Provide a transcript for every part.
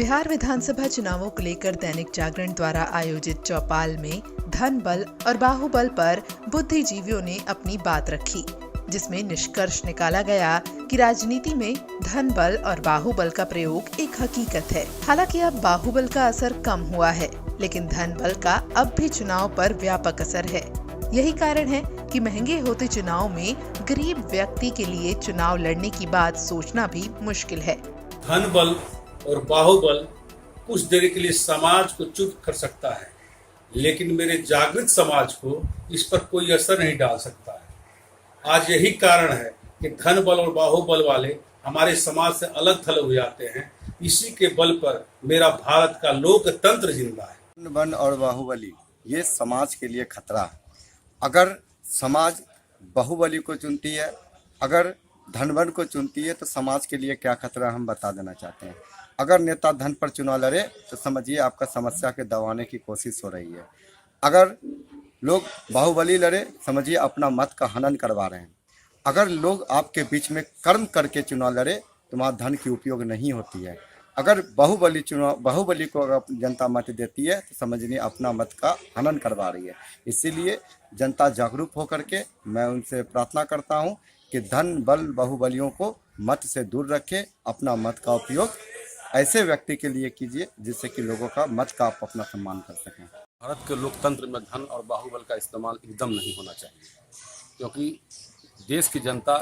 बिहार विधानसभा चुनावों को लेकर दैनिक जागरण द्वारा आयोजित चौपाल में धन बल और बाहुबल पर बुद्धिजीवियों ने अपनी बात रखी, जिसमें निष्कर्ष निकाला गया कि राजनीति में धन बल और बाहुबल का प्रयोग एक हकीकत है। हालांकि अब बाहुबल का असर कम हुआ है, लेकिन धन बल का अब भी चुनाव पर व्यापक असर है। यही कारण है कि महंगे होते चुनाव में गरीब व्यक्ति के लिए चुनाव लड़ने की बात सोचना भी मुश्किल है। धन बल और बाहुबल कुछ देर के लिए समाज को चुप कर सकता है, लेकिन मेरे जागृत समाज को इस पर कोई असर नहीं डाल सकता है। आज यही कारण है कि धन बल और बाहुबल वाले हमारे समाज से अलग थलग हो जाते हैं। इसी के बल पर मेरा भारत का लोकतंत्र जिंदा है। धन बल और बाहुबली ये समाज के लिए खतरा है। अगर समाज बाहुबली को चुनती है, अगर धनबल को चुनती है, तो समाज के लिए क्या खतरा हम बता देना चाहते हैं। अगर नेता धन पर चुनाव लड़े तो समझिए आपका समस्या के दबाने की कोशिश हो रही है। अगर लोग बाहुबली लड़े, समझिए अपना मत का हनन करवा रहे हैं। अगर लोग आपके बीच में कर्म करके चुनाव लड़े तो वहाँ धन की उपयोग नहीं होती है। अगर बाहुबली को अगर जनता मत देती है तो समझिए अपना मत का हनन करवा रही है। इसीलिए जनता जागरूक होकर के मैं उनसे प्रार्थना करता हूं कि धन बल बाहुबलियों को मत से दूर रखें। अपना मत का उपयोग ऐसे व्यक्ति के लिए कीजिए जिससे कि लोगों का मत का आप अपना सम्मान कर सकें। भारत के लोकतंत्र में धन और बाहुबल का इस्तेमाल एकदम नहीं होना चाहिए, क्योंकि देश की जनता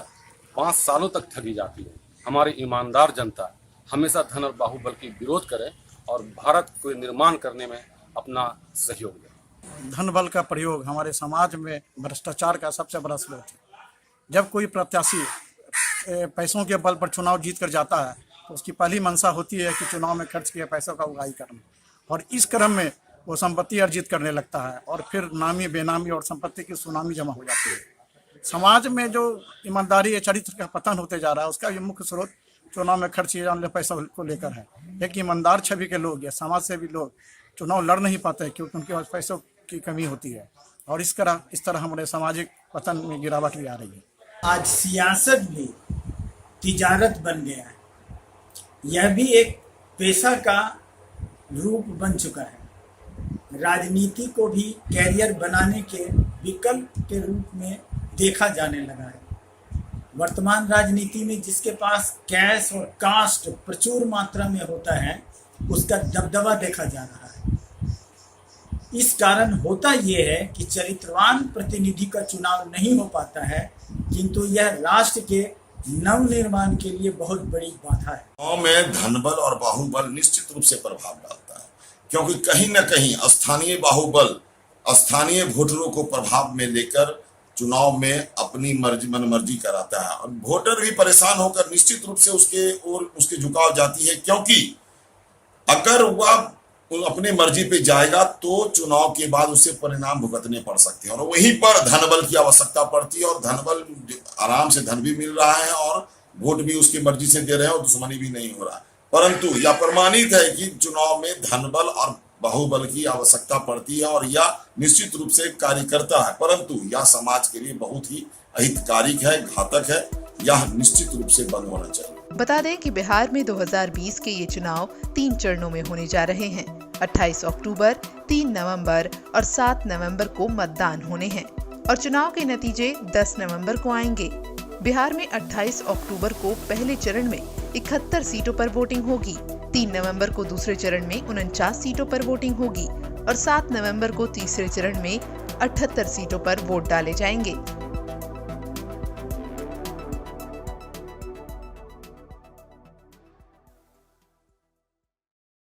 5 सालों तक ठगी जाती है। हमारी ईमानदार जनता हमेशा धन और बाहुबल की विरोध करे और भारत को निर्माण करने में अपना सहयोग दे। धन बल का प्रयोग हमारे समाज में भ्रष्टाचार का सबसे बड़ा स्रोत है। जब कोई प्रत्याशी पैसों के बल पर चुनाव जीत कर जाता है तो उसकी पहली मंशा होती है कि चुनाव में खर्च किए पैसों का उगाही करना, और इस क्रम में वो संपत्ति अर्जित करने लगता है और फिर नामी बेनामी और संपत्ति की सुनामी जमा हो जाती है। समाज में जो ईमानदारी या चरित्र का पतन होते जा रहा है, उसका ये मुख्य स्रोत चुनाव में खर्च किए जाने वाले पैसों को लेकर है। एक ईमानदार छवि के लोग या समाज से भी लोग चुनाव लड़ नहीं पाते हैं क्योंकि उनके पास पैसों की कमी होती है, और इस तरह हमारे सामाजिक पतन में गिरावट भी आ रही है। आज सियासत भी तिजारत बन गया है। यह भी एक पेशा का रूप बन चुका है। राजनीति को भी कैरियर बनाने के विकल्प के रूप में देखा जाने लगा है। वर्तमान राजनीति में जिसके पास कैश और कास्ट प्रचुर मात्रा में होता है, उसका दबदबा देखा जा रहा है। इस कारण होता यह है कि चरित्रवान प्रतिनिधि का चुनाव नहीं हो पाता है, किंतु यह राष्ट्र के नवनिर्माण के लिए बहुत बड़ी बाधा है। गाँव में धनबल और बाहुबल निश्चित रूप से प्रभाव डालता है, क्योंकि कहीं न कहीं स्थानीय बाहुबल स्थानीय वोटरों को प्रभाव में लेकर चुनाव में अपनी मनमर्जी कराता है, और वोटर भी परेशान होकर निश्चित रूप से उसके झुकाव जाती है, क्योंकि अगर वह अपनी मर्जी पे जाएगा तो चुनाव के बाद उसे परिणाम भुगतने पड़ सकते हैं, और वहीं पर धनबल की आवश्यकता पड़ती है। और धनबल आराम से धन भी मिल रहा है और वोट भी उसकी मर्जी से दे रहे हैं और दुश्मनी भी नहीं हो रहा है। परंतु यह प्रमाणित है कि चुनाव में धनबल और बाहुबल की आवश्यकता पड़ती है, और यह निश्चित रूप से कार्य करता है, परंतु यह समाज के लिए बहुत ही अहितकारिक है, घातक है। यह निश्चित रूप से बंद होना चाहिए। बता दें कि बिहार में 2020 के ये चुनाव 3 चरणों में होने जा रहे हैं। 28 अक्टूबर, 3 नवंबर और 7 नवंबर को मतदान होने हैं, और चुनाव के नतीजे 10 नवंबर को आएंगे। बिहार में 28 अक्टूबर को पहले चरण में 71 सीटों पर वोटिंग होगी। 3 नवंबर को दूसरे चरण में 49 सीटों पर वोटिंग होगी और 7 नवंबर को तीसरे चरण में 78 सीटों पर वोट डाले जाएंगे।